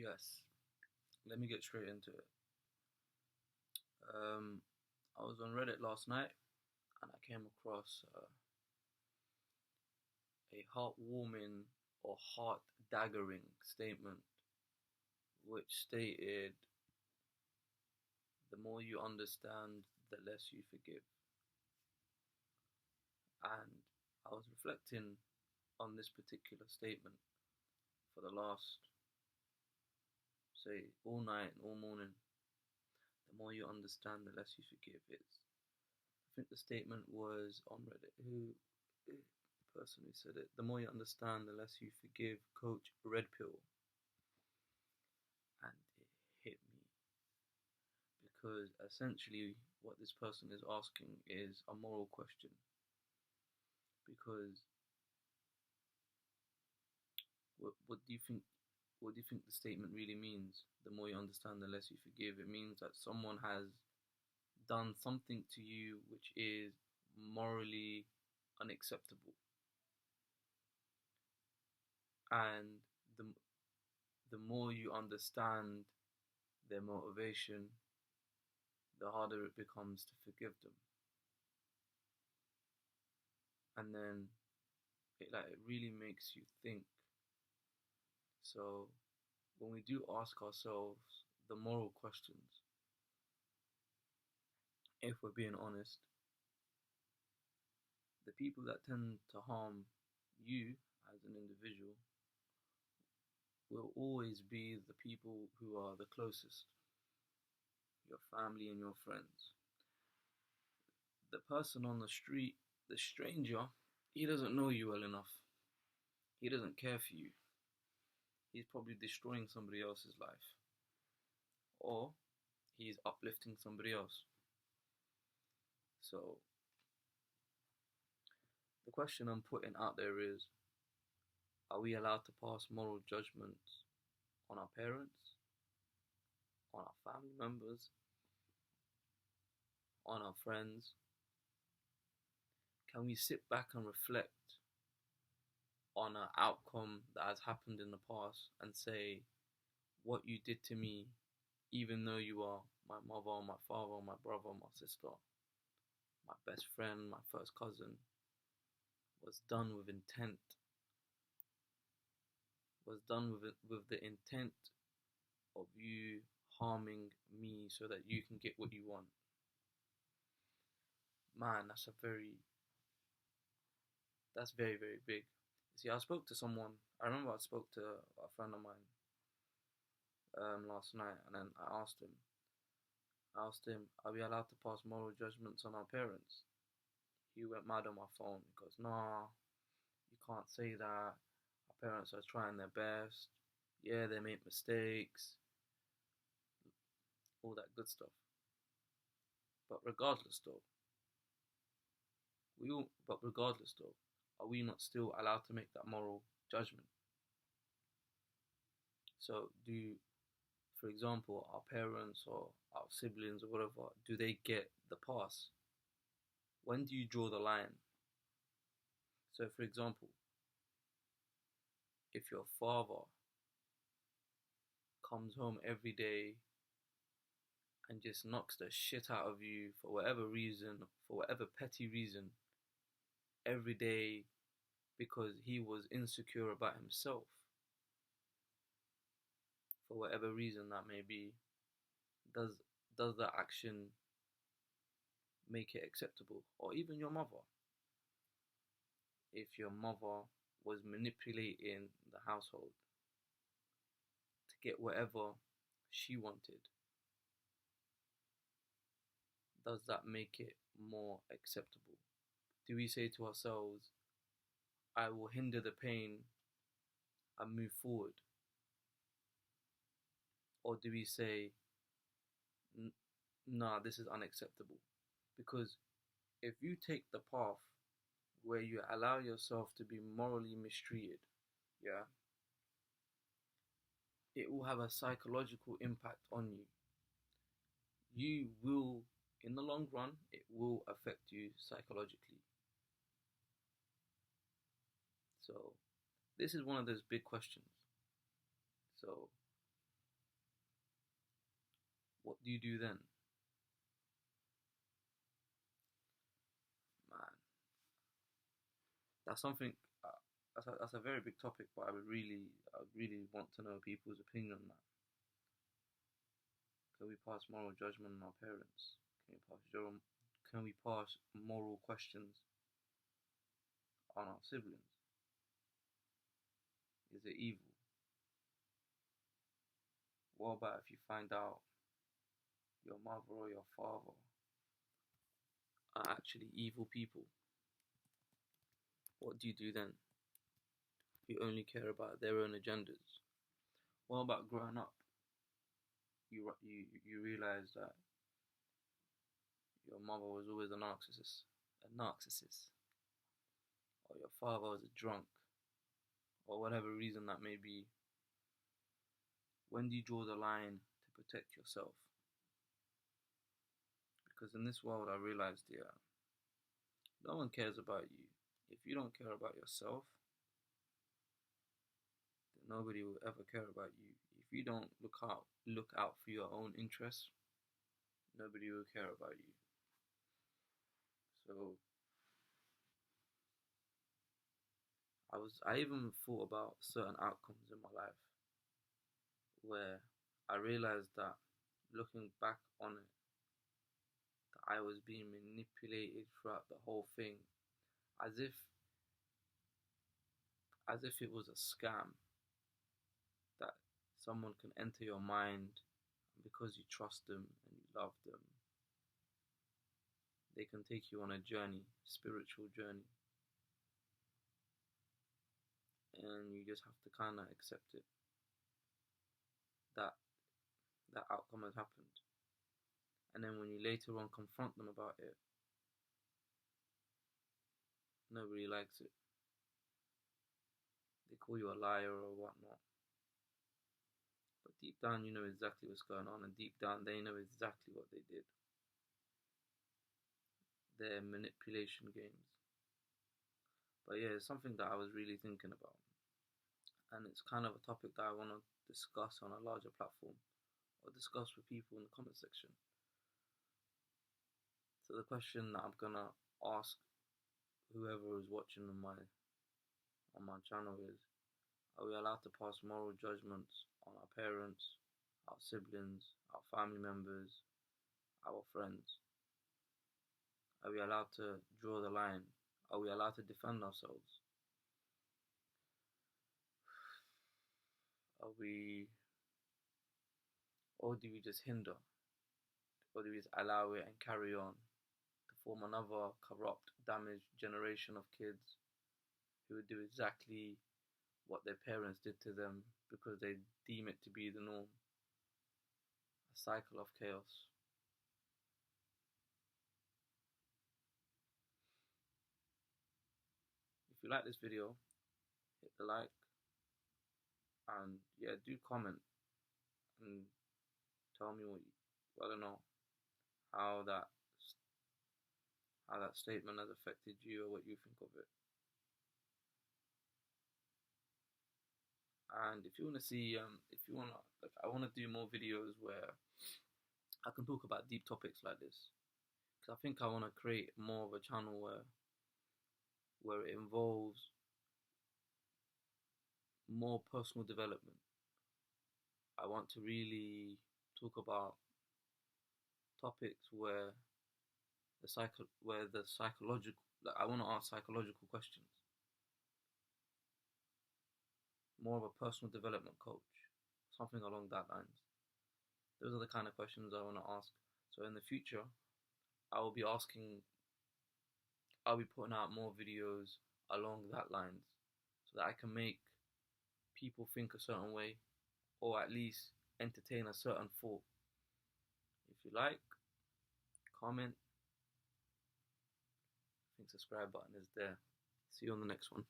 Yes, let me get straight into it. Um, I was on Reddit last night and I came across a heartwarming or heart daggering statement which stated, the more you understand, the less you forgive. And I was reflecting on this particular statement for the last, say, all night and all morning. The more you understand, the less you forgive. I think the statement was on Reddit. The person who said it? The more you understand, the less you forgive. Coach Red Pill, and it hit me because essentially what this person is asking is a moral question. Because what do you think? What do you think the statement really means? The more you understand, the less you forgive. It means that someone has done something to you which is morally unacceptable, and the the more you understand their motivation, the harder it becomes to forgive them. And then it really makes you think. So when we do ask ourselves the moral questions, if we're being honest, the people that tend to harm you as an individual will always be the people who are the closest, your family and your friends. The person on the street, the stranger, he doesn't know you well enough. He doesn't care for you. He's probably destroying somebody else's life, or he's uplifting somebody else. So the question I'm putting out there is, are we allowed to pass moral judgments on our parents, on our family members, on our friends? Can we sit back and reflect on an outcome that has happened in the past and say, what you did to me, even though you are my mother, my father, my brother, my sister, my best friend, my first cousin, was done with intent, was done with the intent of you harming me so that you can get what you want. Man, that's very, very big. See, I remember I spoke to a friend of mine last night, and then I asked him, are we allowed to pass moral judgments on our parents? He went mad on my phone. He goes, nah, you can't say that. Our parents are trying their best. Yeah, they make mistakes, all that good stuff. But regardless, though, are we not still allowed to make that moral judgment? So, for example, our parents or our siblings or whatever, do they get the pass? When do you draw the line? So, for example, if your father comes home every day and just knocks the shit out of you for whatever reason, for whatever petty reason, every day because he was insecure about himself, for whatever reason that may be, does that action make it acceptable? Or even your mother. If your mother was manipulating the household to get whatever she wanted, does that make it more acceptable? Do we say to ourselves, I will hinder the pain and move forward? Or do we say, nah, this is unacceptable? Because if you take the path where you allow yourself to be morally mistreated, yeah, it will have a psychological impact on you. You will, in the long run, it will affect you psychologically. So, this is one of those big questions. So, do you do then? Man, that's something. That's a very big topic, but I would really want to know people's opinion on that. Can we pass moral judgment on our parents? Can we pass moral questions on our siblings? Is it evil? What about if you find out your mother or your father are actually evil people? What do you do then? You only care about their own agendas. What about growing up? You realize that your mother was always a narcissist, or your father was a drunk, or whatever reason that may be. When do you draw the line to protect yourself? Because in this world, I realized, yeah, no one cares about you. If you don't care about yourself, then nobody will ever care about you. If you don't look out for your own interests, nobody will care about you. So I even thought about certain outcomes in my life where I realized that looking back on it, that I was being manipulated throughout the whole thing, as if it was a scam, that someone can enter your mind because you trust them and you love them. They can take you on a journey, spiritual journey, and you just have to kind of accept it. That that outcome has happened, and then when you later on confront them about it, nobody likes it. They call you a liar or whatnot. But deep down, you know exactly what's going on, and deep down, they know exactly what they did. Their manipulation games. But yeah, it's something that I was really thinking about, and it's kind of a topic that I want to discuss on a larger platform or discuss with people in the comment section. So the question that I'm gonna ask whoever is watching on my channel is: are we allowed to pass moral judgments on our parents, our siblings, our family members, our friends? Are we allowed to draw the line? Are we allowed to defend ourselves? Are we, or do we just hinder? Or do we just allow it and carry on to form another corrupt, damaged generation of kids who would do exactly what their parents did to them because they deem it to be the norm? A cycle of chaos. If you like this video, hit the like, and yeah, do comment and tell me I don't know, how that statement has affected you or what you think of it. And if you want to see, I want to do more videos where I can talk about deep topics like this, because I think I want to create more of a channel where it involves more personal development. I want to really talk about topics where the psychological, like I want to ask psychological questions. More of a personal development coach, something along that lines. Those are the kind of questions I want to ask. So in the future, I will be I'll be putting out more videos along that lines so that I can make people think a certain way, or at least entertain a certain thought. If you like, comment, I think subscribe button is there. See you on the next one.